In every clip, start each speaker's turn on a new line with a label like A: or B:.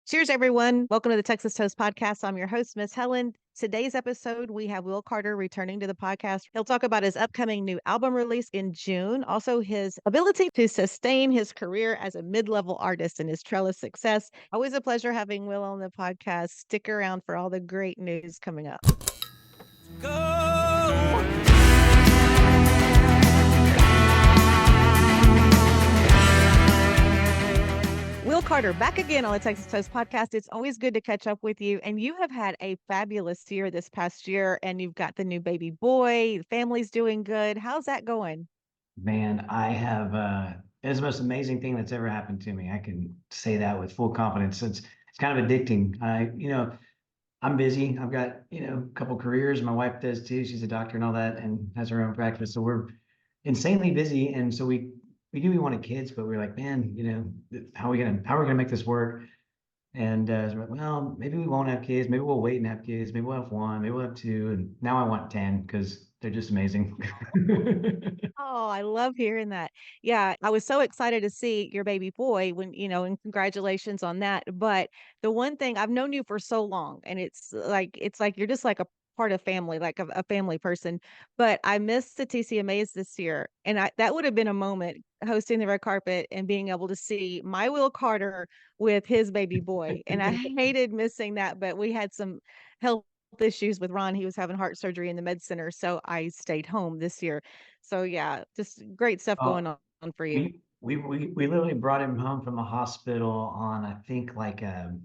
A: Cheers, everyone. Welcome to the Texas Toast Podcast. I'm your host, Miss Helen. Today's episode, we have Will Carter returning to the podcast. He'll talk about his upcoming new album release in June, also his ability to sustain his career as a mid level artist and his trail of success. Always a pleasure having Will on the podcast. Stick around for all the great news coming up. Go! Will Carter back again on the Texas Toast Podcast. It's always good to catch up with you. And you have had a fabulous year this past year, and you've got the new baby boy. The family's doing good. How's that going?
B: Man, I have it's the most amazing thing that's ever happened to me. I can say that with full confidence. It's kind of addicting. I'm busy. I've got, a couple careers. My wife does too. She's a doctor and all that and has her own practice. So we're insanely busy. And so we knew we wanted kids, but we were like, man, how are we gonna make this work? And so we're like, well, maybe we won't have kids. Maybe we'll wait and have kids. Maybe we'll have one. Maybe we'll have two. And now I want 10 because they're just amazing.
A: Oh, I love hearing that. Yeah, I was so excited to see your baby boy and congratulations on that. But the one thing I've known you for so long, and it's like you're just like a part of family, like a family person. But I missed the TCMAs this year, and that would have been a moment hosting the red carpet and being able to see my Will Carter with his baby boy. And I hated missing that, but we had some health issues with Ron. He was having heart surgery in the med center, so I stayed home this year. So yeah, just great stuff
B: Oh,
A: going on for you.
B: we literally brought him home from the hospital on I think like a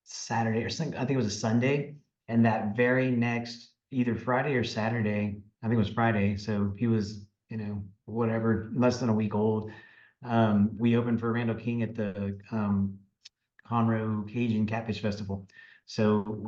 B: Saturday or something. I think it was a Sunday, and that very next either Friday or Saturday, I think it was Friday. So he was whatever less than a week old. We opened for Randall King at the Conroe Cajun Catfish Festival. So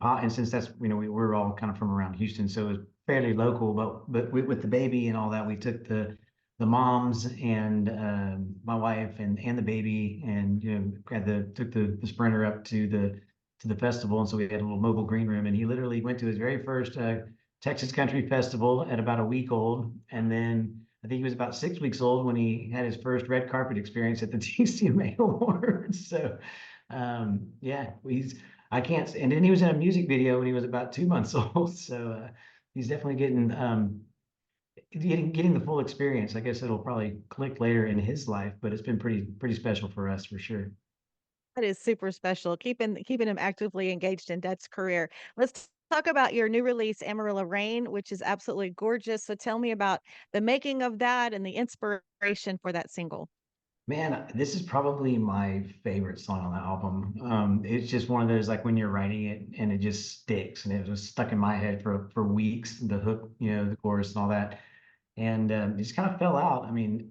B: and since that's we're all kind of from around Houston, so it was fairly local. But with the baby and all that, we took the moms and my wife and the baby, and had took the sprinter up to the festival, and so we had a little mobile green room, and he literally went to his very first Texas Country Festival at about a week old, and then I think he was about 6 weeks old when he had his first red carpet experience at the TCMA Awards. So, yeah, I can't, and then he was in a music video when he was about 2 months old. So, he's definitely getting the full experience. I guess it'll probably click later in his life, but it's been pretty special for us for sure.
A: That is super special. Keeping him actively engaged in Dad's career. Let's talk about your new release, Amarillo Rain, which is absolutely gorgeous. So tell me about the making of that and the inspiration for that single.
B: Man, this is probably my favorite song on the album. It's just one of those like when you're writing it and it just sticks, and it was stuck in my head for weeks. The hook, the chorus and all that, and it just kind of fell out. I mean,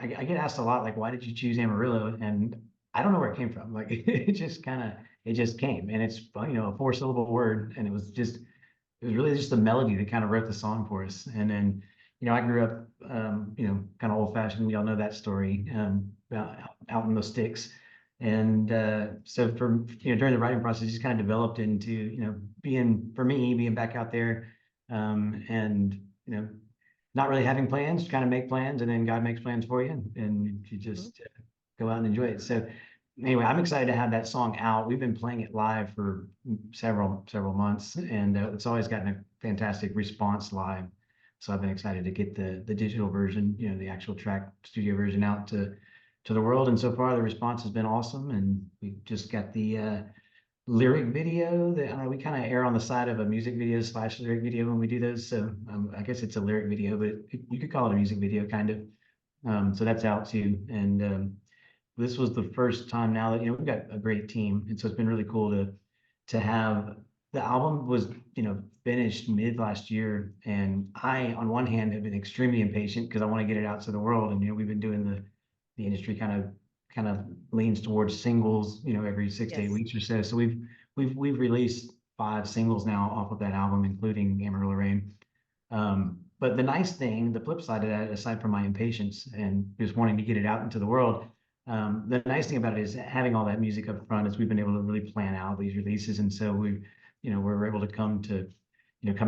B: I get asked a lot like, why did you choose Amarillo? And I don't know where it came from. Like it just came, and it's a four-syllable word, and it was really just the melody that kind of wrote the song for us. And then, I grew up, kind of old fashioned. We all know that story, about out in the sticks. And so during the writing process, it just kind of developed into, being back out there, and, not really having plans, kind of make plans, and then God makes plans for you, and you
A: Mhm.
B: just go out and enjoy it. So anyway, I'm excited to have that song out. We've been playing it live for several months, and it's always gotten a fantastic response live. So I've been excited to get the digital version, the actual track studio version out to the world. And so far, the response has been awesome. And we just got the lyric video that we kind of err on the side of a music video / lyric video when we do those. So I guess it's a lyric video, but you could call it a music video kind of. So that's out too, and this was the first time now that we've got a great team, and so it's been really cool to have the album was finished mid last year, and I on one hand have been extremely impatient because I want to get it out to the world, and we've been doing the industry kind of leans towards singles every 6 to 8
A: Yes.
B: weeks or so. So we've released 5 singles now off of that album, including Amarillo Rain. But the nice thing, the flip side of that, aside from my impatience and just wanting to get it out into the world, the nice thing about it is having all that music up front is we've been able to really plan out these releases. And so we're able to come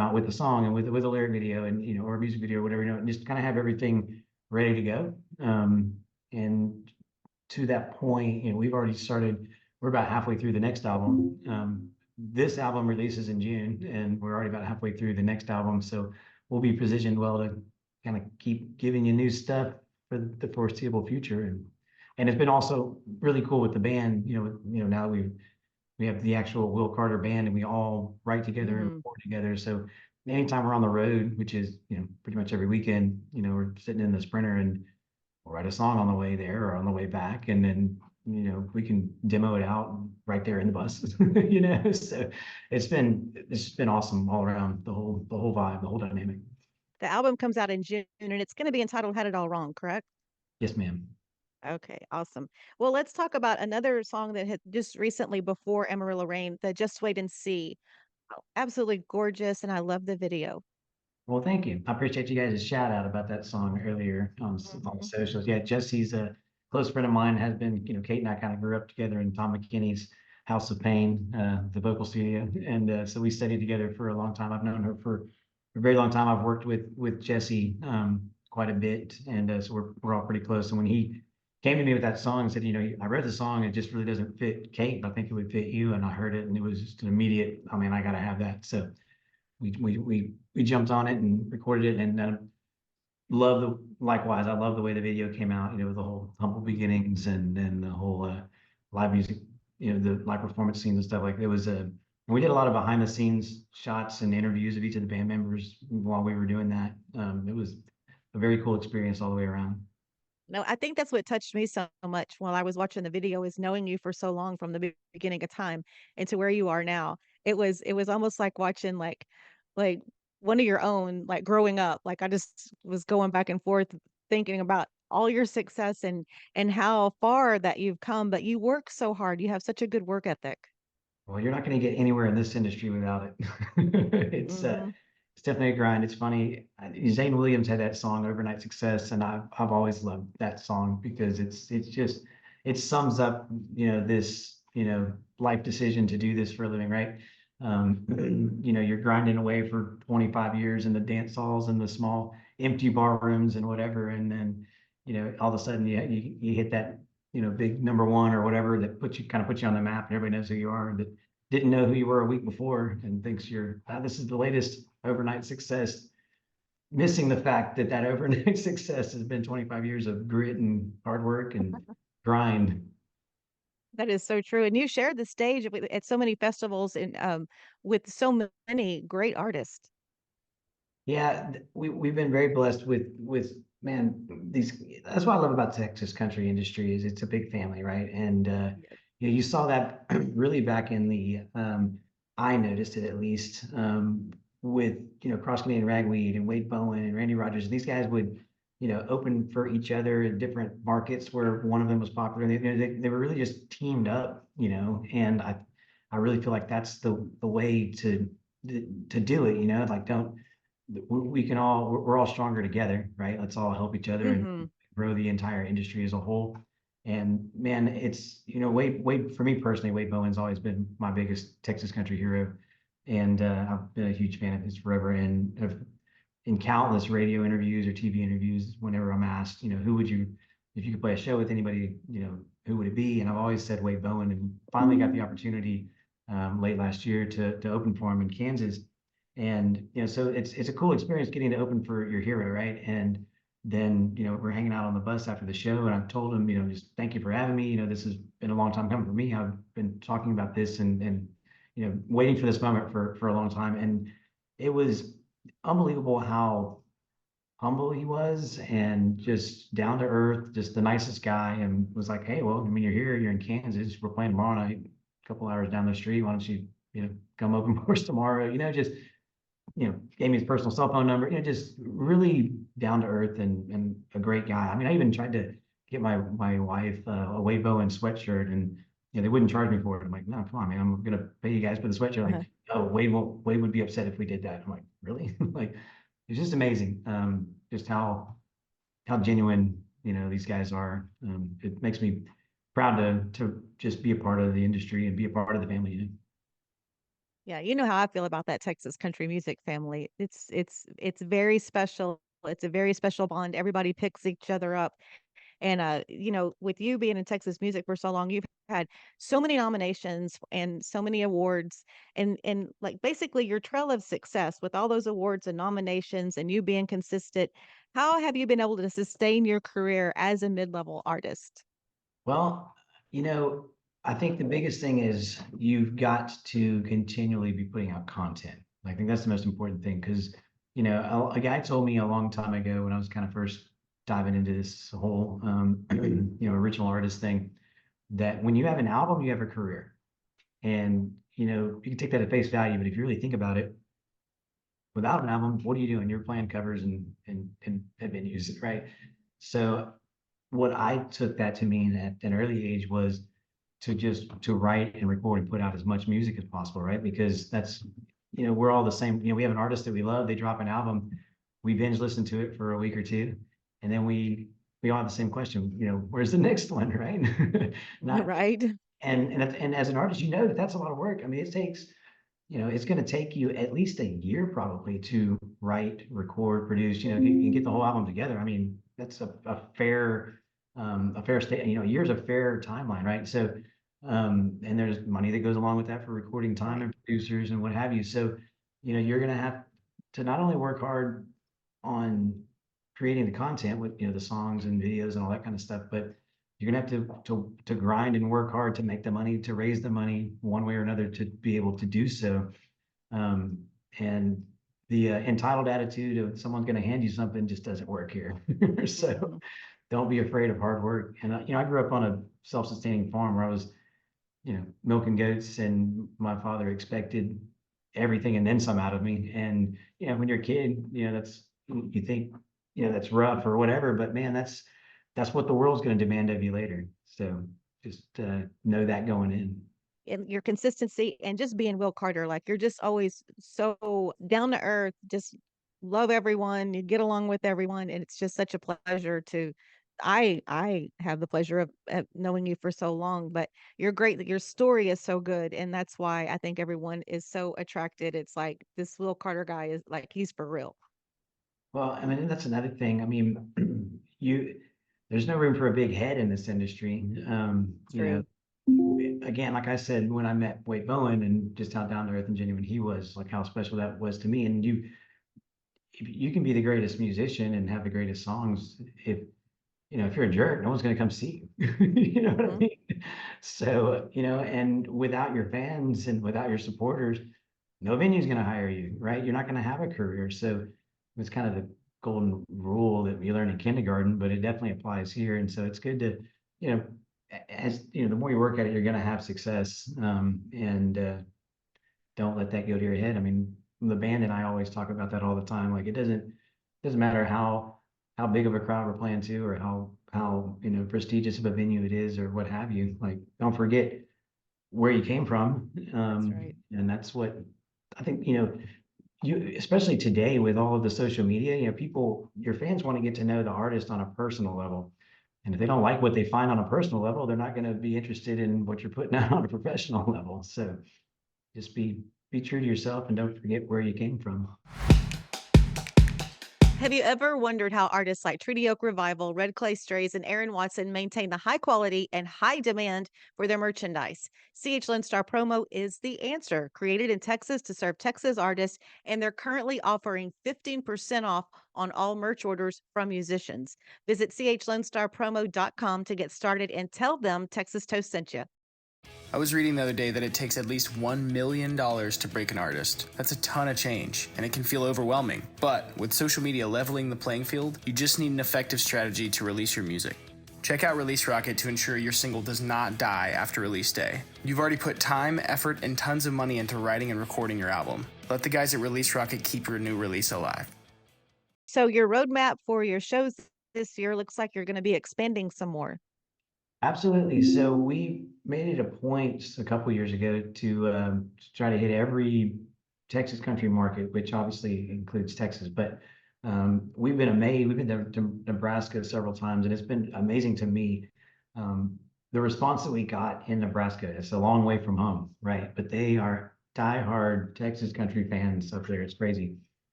B: out with a song and with a lyric video and, or a music video or whatever, and just kind of have everything ready to go. And to that point, we've already started we're about halfway through the next album. This album releases in June, and we're already about halfway through the next album. So we'll be positioned well to kind of keep giving you new stuff for the foreseeable future. And it's been also really cool with the band. Now we have the actual Will Carter band, and we all write together and
A: Mhm.
B: record together. So anytime we're on the road, which is pretty much every weekend, we're sitting in the Sprinter and we'll write a song on the way there or on the way back, and then we can demo it out right there in the bus. So it's been awesome all around, the whole vibe, the whole dynamic.
A: The album comes out in June, and it's gonna be entitled "Had It All Wrong," correct?
B: Yes, ma'am.
A: Okay, awesome. Well, let's talk about another song that had just recently before Amarillo Rain, the "Just Wait and See." Oh, absolutely gorgeous, and I love the video.
B: Well, thank you. I appreciate you guys' shout out about that song earlier on the
A: Mhm.
B: socials. Yeah, Jesse's a close friend of mine, has been, Kate and I kind of grew up together in Tom McKinney's House of Pain, the vocal studio. And so we studied together for a long time. I've known her for a very long time. I've worked with Jesse quite a bit. And so we're all pretty close. And when he came to me with that song and said, I read the song, it just really doesn't fit Kate, but I think it would fit you. And I heard it and it was just an immediate, I mean, I got to have that. So we jumped on it and recorded it, and likewise, I love the way the video came out, with the whole humble beginnings and then the whole live music, the live performance scenes and stuff. Like it was a we did a lot of behind the scenes shots and interviews of each of the band members while we were doing that. It was a very cool experience all the way around.
A: No, I think that's what touched me so much while I was watching the video is knowing you for so long from the beginning of time and to where you are now. It was almost like watching like one of your own, like growing up. Like I just was going back and forth thinking about all your success and how far that you've come, but you work so hard. You have such a good work ethic.
B: Well, you're not going to get anywhere in this industry without it. It's
A: Mhm.
B: it's definitely a grind. It's funny. Zane Williams had that song "Overnight Success," and I've always loved that song because it's just it sums up this life decision to do this for a living, right? You're grinding away for 25 years in the dance halls and the small empty bar rooms and whatever, and then all of a sudden you hit that big number one or whatever that puts you on the map and everybody knows who you are, that didn't know who you were a week before and thinks this is the latest overnight success, missing the fact that that overnight success has been 25 years of grit and hard work and grind.
A: That is so true. And you shared the stage at so many festivals and with so many great artists.
B: Yeah, we've been very blessed with man these. That's what I love about Texas country industry is it's a big family, right? And you saw that really back in the I noticed it at least with Cross Canadian Ragweed and Wade Bowen and Randy Rogers. These guys would open for each other in different markets where one of them was popular. And they were really just teamed up, and I really feel like that's the way to do it. Like don't we can all we're all stronger together, right? Let's all help each other and
A: Mhm.
B: grow the entire industry as a whole. And man, it's Wade for me personally, Wade Bowen's always been my biggest Texas country hero, and I've been a huge fan of his forever. And in countless radio interviews or TV interviews, whenever I'm asked, who would you, if you could play a show with anybody, who would it be? And I've always said Wade Bowen, and finally got the opportunity late last year to open for him in Kansas. And so it's a cool experience getting to open for your hero, right? And then we're hanging out on the bus after the show, and I've told him, just thank you for having me. This has been a long time coming for me. I've been talking about this and waiting for this moment for a long time, and it was unbelievable how humble he was and just down to earth, just the nicest guy, and was like, hey, well, I mean, you're here, you're in Kansas, we're playing tomorrow night, a couple hours down the street. Why don't you, come open for us tomorrow? Just gave me his personal cell phone number, just really down to earth and a great guy. I mean, I even tried to get my wife a Wade Bowen sweatshirt and they wouldn't charge me for it. I'm like, no, come on, man, I'm gonna pay you guys for the sweatshirt.
A: Uh-huh.
B: Like, oh, Wade would be upset if we did that. I'm like, really? Like, it's just amazing. Just how genuine, these guys are. It makes me proud to just be a part of the industry and be a part of the family.
A: Yeah, you know how I feel about that Texas country music family. It's very special. It's a very special bond. Everybody picks each other up. And, with you being in Texas music for so long, you've had so many nominations and so many awards and like basically your trail of success with all those awards and nominations and you being consistent. How have you been able to sustain your career as a mid-level artist?
B: Well, you know, I think the biggest thing is you've got to continually be putting out content. I think that's the most important thing because, a guy told me a long time ago when I was kind of first diving into this whole, original artist thing, that when you have an album, you have a career. And, you can take that at face value, but if you really think about it, without an album, what are you doing? You're playing covers and at venues, right? So what I took that to mean at an early age was to write and record and put out as much music as possible, right? Because that's, we're all the same. We have an artist that we love, they drop an album, we binge listen to it for a week or two, and then we all have the same question, where's the next one, right? Not
A: Right?
B: and as an artist, that's a lot of work. I mean, it takes, it's going to take you at least a year probably to write, record, produce, and get the whole album together. I mean, that's a fair state, years of fair timeline, right? So, and there's money that goes along with that for recording time
A: Right.
B: and producers and what have you. So, you're going to have to not only work hard on creating the content with, the songs and videos and all that kind of stuff, but you're gonna have to grind and work hard to make the money, to raise the money one way or another to be able to do so. Um, and the entitled attitude of someone's going to hand you something just doesn't work here. So
A: Mhm.
B: don't be afraid of hard work. And I grew up on a self-sustaining farm where I was, milking goats, and my father expected everything and then some out of me. And when you're a kid, that's you think, that's rough or whatever, but man, that's what the world's going to demand of you later. So just know that going in.
A: And your consistency and just being Will Carter, like you're just always so down to earth, just love everyone, you get along with everyone, and it's just such a pleasure to I have the pleasure of knowing you for so long, but you're great. Your story is so good, and that's why I think everyone is so attracted. It's like this Will Carter guy is like he's for real.
B: Well, I mean, that's another thing. I mean, there's no room for a big head in this industry.
A: True.
B: Again, like I said, when I met Wade Bowen and just how down to earth and genuine he was, like how special that was to me. And you can be the greatest musician and have the greatest songs. If you're a jerk, no one's going to come see you. You know what I
A: Mhm.
B: mean? So, and without your fans and without your supporters, no venue's going to hire you, right? You're not going to have a career. So it's kind of the golden rule that we learn in kindergarten, but it definitely applies here. And so it's good to, you know, as the more you work at it, you're going to have success. And don't let that go to your head. I mean, the band and I always talk about that all the time. Like it doesn't matter how big of a crowd we're playing to or how prestigious of a venue it is or what have you. Like don't forget where you came from.
A: That's right.
B: And that's what I think, you especially today with all of the social media, your fans want to get to know the artist on a personal level. And if they don't like what they find on a personal level, they're not going to be interested in what you're putting out on a professional level. So just be true to yourself and don't forget where you came from.
A: Have you ever wondered how artists like Treaty Oak Revival, Red Clay Strays, and Aaron Watson maintain the high quality and high demand for their merchandise? CH Lone Star Promo is the answer. Created in Texas to serve Texas artists, and they're currently offering 15% off on all merch orders from musicians. Visit chlonestarpromo.com to get started and tell them Texas Toast sent you.
C: I was reading the other day that it takes at least $1 million to break an artist. That's a ton of change, and it can feel overwhelming. But with social media leveling the playing field, you just need an effective strategy to release your music. Check out Release Rocket to ensure your single does not die after release day. You've already put time, effort, and tons of money into writing and recording your album. Let the guys at Release Rocket keep your new release alive.
A: So, your roadmap for your shows this year looks like you're going to be expanding some more.
B: Absolutely. So we made it a point a couple years ago to try to hit every Texas country market, which obviously includes Texas. But we've been amazed. We've been to Nebraska several times, and it's been amazing to me. The response that we got in Nebraska. It's a long way from home, right? But they are diehard Texas country fans up there. It's crazy.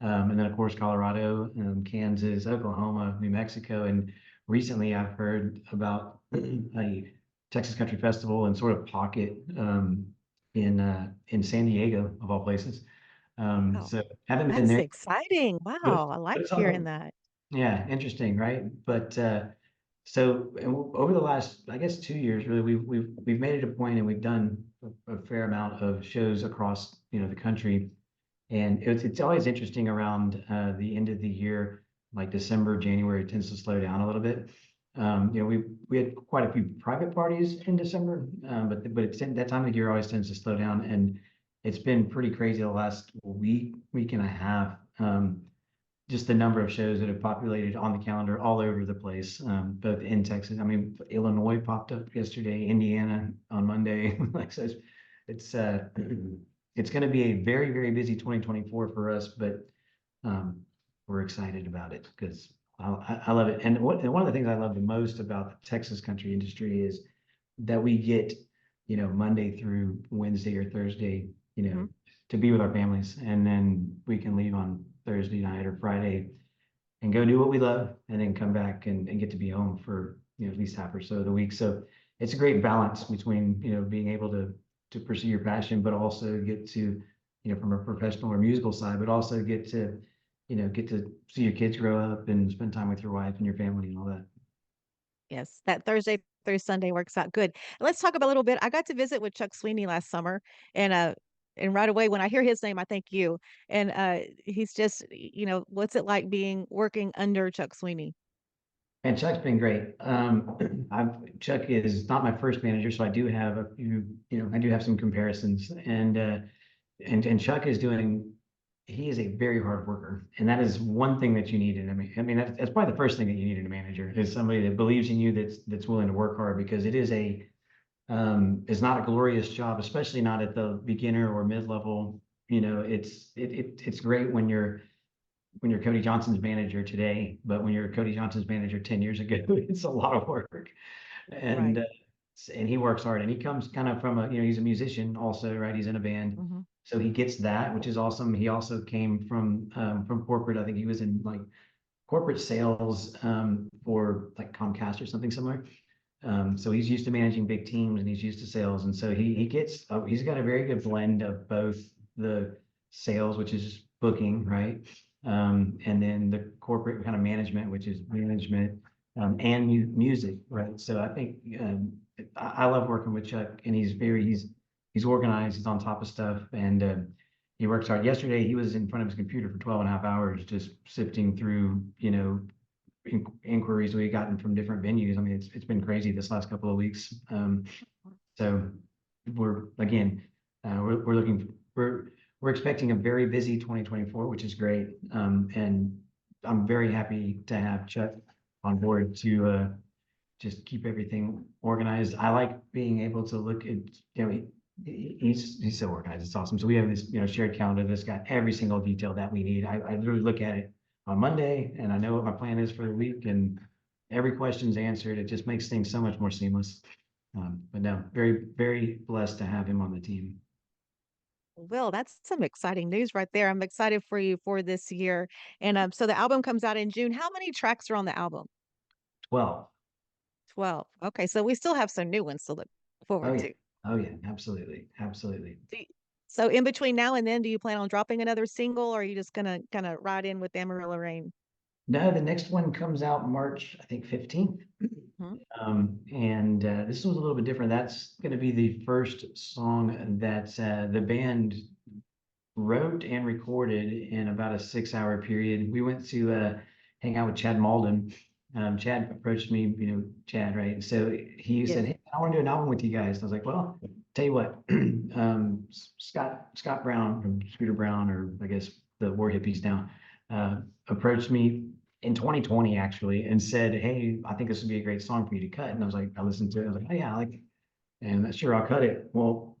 B: And then of course Colorado, Kansas, Oklahoma, New Mexico, and recently I've heard about a Texas Country Festival and sort of Pocket in San Diego of all places.
A: Oh,
B: So haven't been
A: that's
B: there,
A: exciting.
B: but,
A: Wow, I like
B: it's
A: hearing
B: on.
A: that.
B: Yeah, interesting, right? But so over the last, I guess, 2 years, really, we've made it a point, and we've done a fair amount of shows across, the country. And it's always interesting around the end of the year, like December, January, it tends to slow down a little bit. We had quite a few private parties in December, but it's that time of year always tends to slow down, and it's been pretty crazy the last week and a half. Just the number of shows that have populated on the calendar all over the place, both in Texas. I mean, Illinois popped up yesterday, Indiana on Monday. Like, so it's uh, it's going to be a very, very busy 2024 for us, but um, we're excited about it because I love it. And one of the things I love the most about the Texas country industry is that we get, Monday through Wednesday or Thursday,
A: Mhm.
B: to be with our families, and then we can leave on Thursday night or Friday and go do what we love, and then come back and get to be home for, at least half or so of the week. So it's a great balance between, being able to pursue your passion, but also get to, from a professional or musical side, but also get to see your kids grow up and spend time with your wife and your family and all that.
A: Yes, that Thursday through Sunday works out good. Let's talk about a little bit. I got to visit with Chuck Sweeney last summer, and right away when I hear his name, I think you. And he's just, what's it like being working under Chuck Sweeney?
B: And Chuck's been great. Chuck is not my first manager, so I do have a few, I do have some comparisons. And Chuck is doing, he is a very hard worker, and that is one thing that you need in, that's probably the first thing that you need in a manager, is somebody that believes in you, that's willing to work hard, because it's not a glorious job, especially not at the beginner or mid-level. It's great when you're Cody Johnson's manager today, but when you're Cody Johnson's manager 10 years ago, it's a lot of work. And
A: Right.
B: uh, and he works hard, and he comes kind of from he's a musician also, right? He's in a band.
A: Hmm.
B: So he gets that, which is awesome. He also came from corporate. I think he was in like corporate sales for like Comcast or something similar. So he's used to managing big teams, and he's used to sales. And so he's got a very good blend of both the sales, which is booking, right? And then the corporate kind of management, which is management, and music, right? So I think I love working with Chuck, and he's organized, he's on top of stuff, and he works hard. Yesterday, he was in front of his computer for 12 and a half hours, just sifting through, inquiries we've gotten from different venues. I mean, it's been crazy this last couple of weeks. So we're again, we're looking we're expecting a very busy 2024, which is great. And I'm very happy to have Chuck on board to just keep everything organized. I like being able to look at, he's so organized. It's awesome. So we have this, shared calendar that's got every single detail that we need. I literally look at it on Monday, and I know what my plan is for the week, and every question's answered. It just makes things so much more seamless. But no, very, very blessed to have him on the team.
A: Well, that's some exciting news right there. I'm excited for you for this year. And so the album comes out in June. How many tracks are on the album?
B: 12.
A: 12. Okay, so we still have some new ones to look
B: Oh
A: forward
B: yeah.
A: to.
B: Oh yeah, absolutely. Absolutely.
A: Do you- So in between now and then, do you plan on dropping another single, or are you just gonna kind of ride in with Amarillo Rain?
B: No, the next one comes out March, I think 15th.
A: Mhm.
B: And this one's a little bit different. That's going to be the first song that the band wrote and recorded in about a 6 hour period. We went to hang out with Chad Malden. Chad approached me, Chad, right? So he
A: Yes.
B: said, "Hey, I want to do an album with you guys." I was like, "Well, tell you what, Scott Brown from Scooter Brown, or I guess the War Hippies now, approached me in 2020 actually, and said, 'Hey, I think this would be a great song for you to cut.'" And I was like, I listened to it. I was like, "Oh yeah, I like it." And sure, I'll cut it. Well,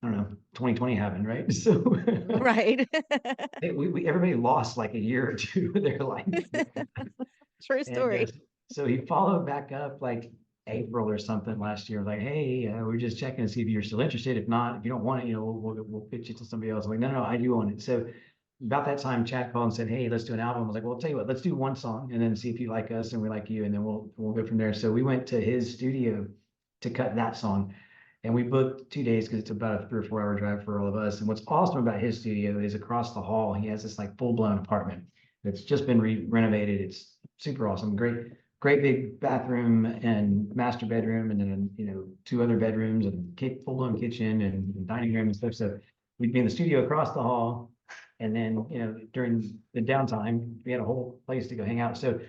B: I don't know, 2020 happened, right? So
A: Right.
B: everybody lost like a year or two of their life.
A: True
B: And
A: story.
B: so he followed back up like April or something last year, like, "Hey, we're just checking to see if you're still interested. If not, if you don't want it, we'll pitch it to somebody else." I'm like, "No, no, I do want it." So about that time, Chad called and said, "Hey, let's do an album." I was like, "Well, I'll tell you what, let's do one song and then see if you like us and we like you, and then we'll go from there." So we went to his studio to cut that song, and we booked 2 days because it's about a 3 or 4 hour drive for all of us. And what's awesome about his studio is across the hall, he has this like full blown apartment that's just been renovated. It's super awesome, great big bathroom and master bedroom, and then two other bedrooms and full blown kitchen and dining room and stuff. So we'd be in the studio across the hall. And then, during the downtime, we had a whole place to go hang out. So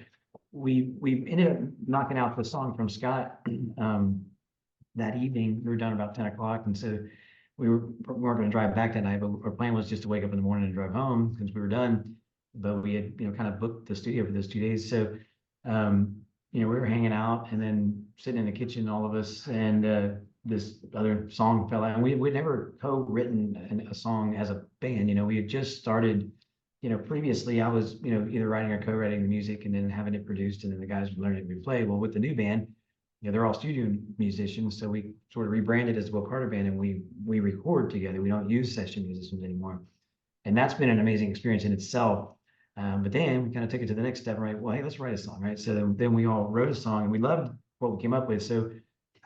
B: we ended up knocking out the song from Scott that evening. We were done about 10 o'clock. And so we weren't going to drive back that night, but our plan was just to wake up in the morning and drive home because we were done. But we had, kind of booked the studio for those 2 days. So, we were hanging out and then sitting in the kitchen, all of us, and this other song fell out. And we'd never co-written a song as a band. We had just started, previously I was, either writing or co-writing the music and then having it produced, and then the guys would learn it and play. Well, with the new band, they're all studio musicians, so we sort of rebranded as Will Carter Band, and we record together. We don't use session musicians anymore, and that's been an amazing experience in itself. But then we kind of took it to the next step, right? Well, hey, let's write a song, right? So then we all wrote a song, and we loved what we came up with. So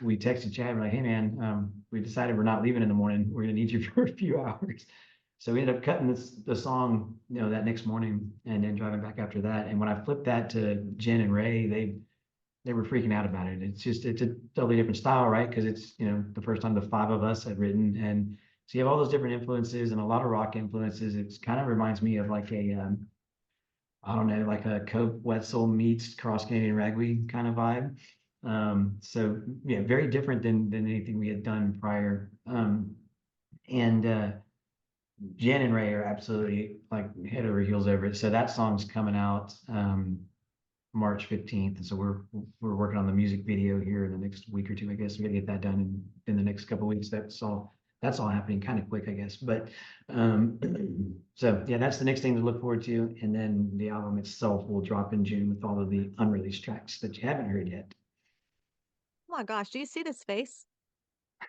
B: we texted Chad, we're like, "Hey man, we decided we're not leaving in the morning. We're gonna need you for a few hours." So we ended up cutting the song, that next morning, and then driving back after that. And when I flipped that to Jen and Ray, they were freaking out about it. It's a totally different style, right? Because it's the first time the five of us had written, and so you have all those different influences and a lot of rock influences. It's kind of reminds me of like a I don't know, like a Cope Wetzel meets Cross Canadian Ragweed kind of vibe. So yeah, very different than anything we had done prior. And Jen and Ray are absolutely like head over heels over it. So that song's coming out March 15th. And so we're working on the music video here in the next week or two, I guess. We gotta get that done in the next couple of weeks. That's all happening kind of quick, I guess. But so yeah, that's the next thing to look forward to. And then the album itself will drop in June with all of the unreleased tracks that you haven't heard yet.
A: Oh my gosh, do you see this face?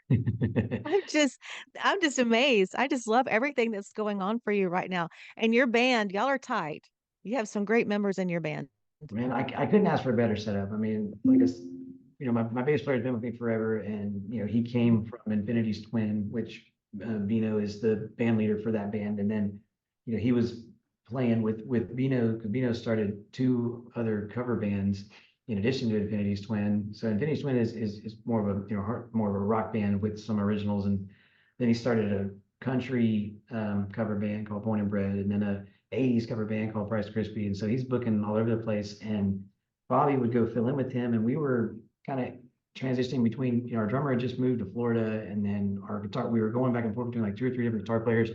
A: I'm just I'm just amazed. I just love everything that's going on for you right now. And your band, y'all are tight. You have some great members in your band.
B: Man, I couldn't ask for a better setup. I mean, like my bass player's been with me forever, and he came from Infinity's Twin, which Bino is the band leader for that band, and then he was playing with Bino because Bino started two other cover bands in addition to Infinity's Twin. So Infinity's Twin is more of a more of a rock band with some originals, and then he started a country cover band called Born and Bred, and then a 80s cover band called Price Crispy. And so he's booking all over the place, and Bobby would go fill in with him. And we were kind of transitioning between, our drummer had just moved to Florida, and then our guitar, we were going back and forth between like two or three different guitar players.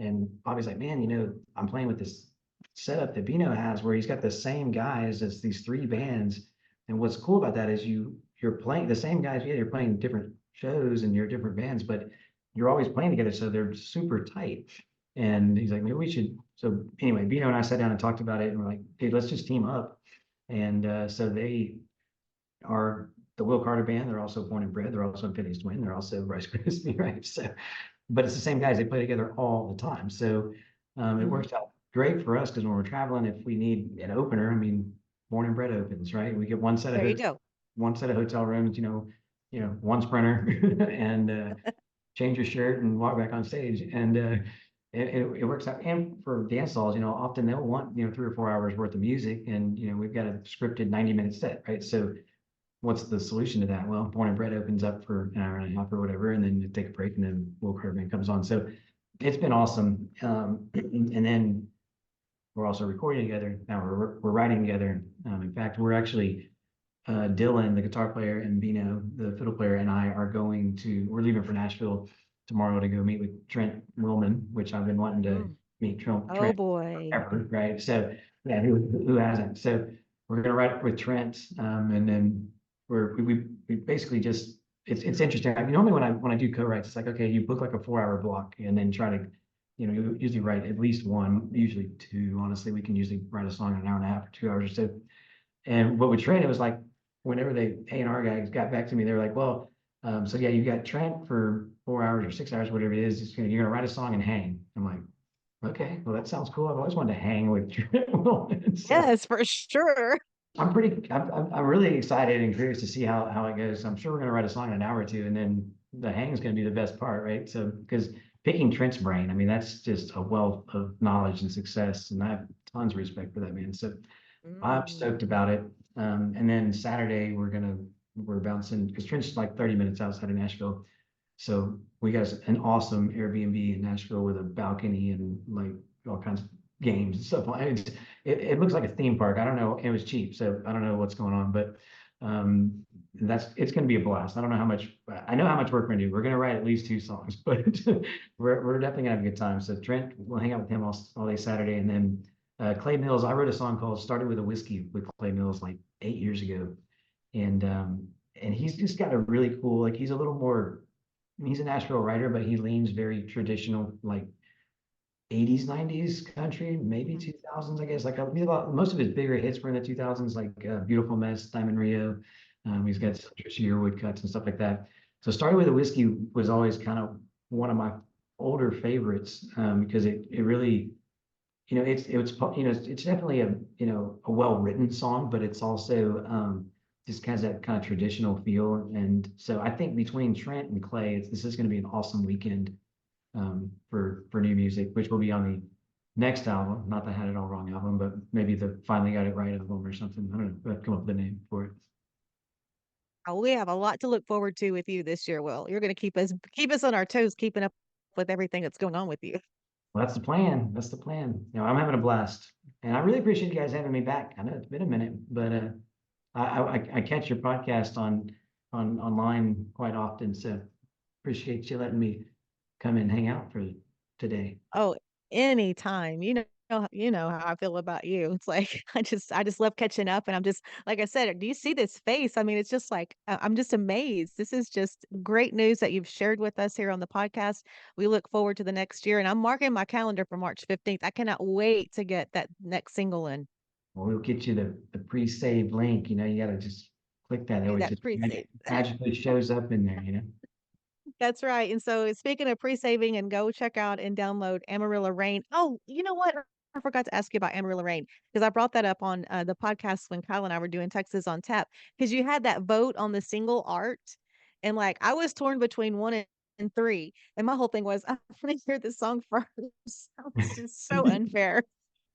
B: And Bobby's like, "Man, I'm playing with this setup that Bino has where he's got the same guys as these three bands. And what's cool about that is you're playing the same guys, yeah, you're playing different shows and you're different bands, but you're always playing together, so they're super tight." And he's like, "Maybe we should." So anyway, Bino and I sat down and talked about it, and we're like, "Hey, let's just team up." And so they are the Will Carter Band. They're also Born and Bred. They're also Infinity's Twin. They're also Rice Krispie, right? So, but it's the same guys. They play together all the time. So it works out great for us because when we're traveling, if we need an opener, I mean, Born and Bred opens, right? We get
A: There you go.
B: one set of hotel rooms, one sprinter, and change your shirt and walk back on stage. And it works out. And for dance halls, often they'll want, 3 or 4 hours worth of music, and we've got a scripted 90-minute set, right? So what's the solution to that? Well, Born and Bred opens up for an hour and a half or whatever, and then you take a break, and then Will Carter Band comes on. So it's been awesome. And then we're also recording together. Now we're writing together. In fact, we're actually Dylan, the guitar player, and Bino, the fiddle player, and I we're leaving for Nashville tomorrow to go meet with Trent Willman, which I've been wanting to meet Trent
A: Oh boy.
B: forever, right? So yeah, who hasn't? So we're gonna write with Trent, and then we basically just it's interesting. I mean, normally when I do co-writes, it's like, okay, you book like a 4 hour block and then try to, you usually write at least one, usually two. Honestly, we can usually write a song in an hour and a half or 2 hours or so. And what with Trent, it was like whenever they A&R guys got back to me, they were like, "Well, so yeah, you got Trent for 4 hours or 6 hours, whatever it is. You're gonna write a song and hang." I'm like, Okay, well, that sounds cool. I've always wanted to hang with Trent. So
A: Yes, for sure.
B: I'm really excited and curious to see how it goes. I'm sure we're gonna write a song in an hour or two, and then the hang is gonna be the best part, right? So, because picking Trent's brain, I mean, that's just a wealth of knowledge and success, and I have tons of respect for that man. So I'm
A: Mm.
B: stoked about it. And then Saturday we're bouncing because Trent's like 30 minutes outside of Nashville. So we got an awesome Airbnb in Nashville with a balcony and like all kinds of games and stuff. It looks like a theme park. I don't know. It was cheap, so I don't know what's going on, but um, it's going to be a blast. I don't know how much. I know how much work we're gonna do. We're gonna write at least 2 songs, but we're definitely gonna have a good time. So Trent, we'll hang out with him all day Saturday, and then Clay Mills. I wrote a song called "Started with a Whiskey" with Clay Mills like 8 years ago, and he's just got a really cool. Like he's a little more he's a Nashville writer, but he leans very traditional, like 80s, 90s country, maybe
A: Mhm.
B: 2000s, I guess. Like most of his bigger hits were in the 2000s, like Beautiful Mess, Diamond Rio. He's got some Trisha Yearwood cuts and stuff like that. So Started with a Whiskey was always kind of one of my older favorites because it really, it's definitely a well-written song, but it's also just has that kind of traditional feel. And so I think between Trent and Clay, this is going to be an awesome weekend for new music, which will be on the next album, not the Had It All Wrong album, but maybe the Finally Got It Right album or something. I don't know. We'll have to come up with a name for it.
A: We have a lot to look forward to with you this year, Will. You're going to keep us on our toes, keeping up with everything that's going on with you.
B: Well, that's the plan. That's the plan. I'm having a blast, and I really appreciate you guys having me back. I know it's been a minute, but I catch your podcast on online quite often, so appreciate you letting me come and hang out for today.
A: Oh, anytime. You know how I feel about you. It's like I just love catching up, and I'm just like I said, do you see this face? I mean, it's just like I'm just amazed. This is just great news that you've shared with us here on the podcast. We look forward to the next year, and I'm marking my calendar for March 15th. I cannot wait to get that next single in.
B: Well, we'll get you the pre-saved link. You got to just click that. It
A: Do
B: always
A: that
B: just
A: pre-save.
B: magically shows up in there.
A: That's right. And so speaking of pre-saving, and go check out and download Amarillo Rain. Oh, you know what? I forgot to ask you about Amarillo Rain because I brought that up on the podcast when Kyle and I were doing Texas on Tap, because you had that vote on the single art. And like I was torn between one and three. And my whole thing was, I want to hear this song first. It's just so unfair.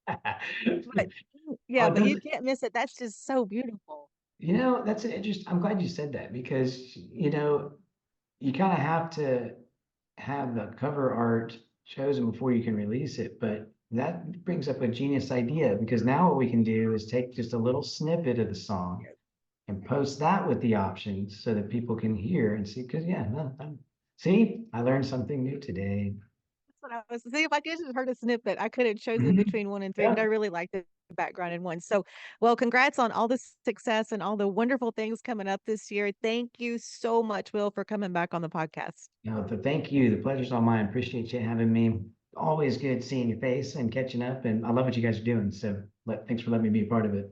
A: But
B: Oh,
A: yeah,
B: it
A: but you
B: doesn't.
A: can't miss it. That's just so beautiful.
B: That's an interesting. I'm glad you said that because you kind of have to have the cover art chosen before you can release it. But that brings up a genius idea because now what we can do is take just a little snippet of the song and post that with the options so that people can hear and see. Because yeah, no, see, I learned something new today.
A: That's what I was see if I could have heard a snippet, I could have chosen
B: Mhm.
A: between one and three, but I
B: Yeah.
A: really like the background in one. So, well, congrats on all the success and all the wonderful things coming up this year. Thank you so much, Will, for coming back on the podcast.
B: No, thank you. The pleasure's all mine. Appreciate you having me. Always good seeing your face and catching up. And I love what you guys are doing. So thanks for letting me be a part of it.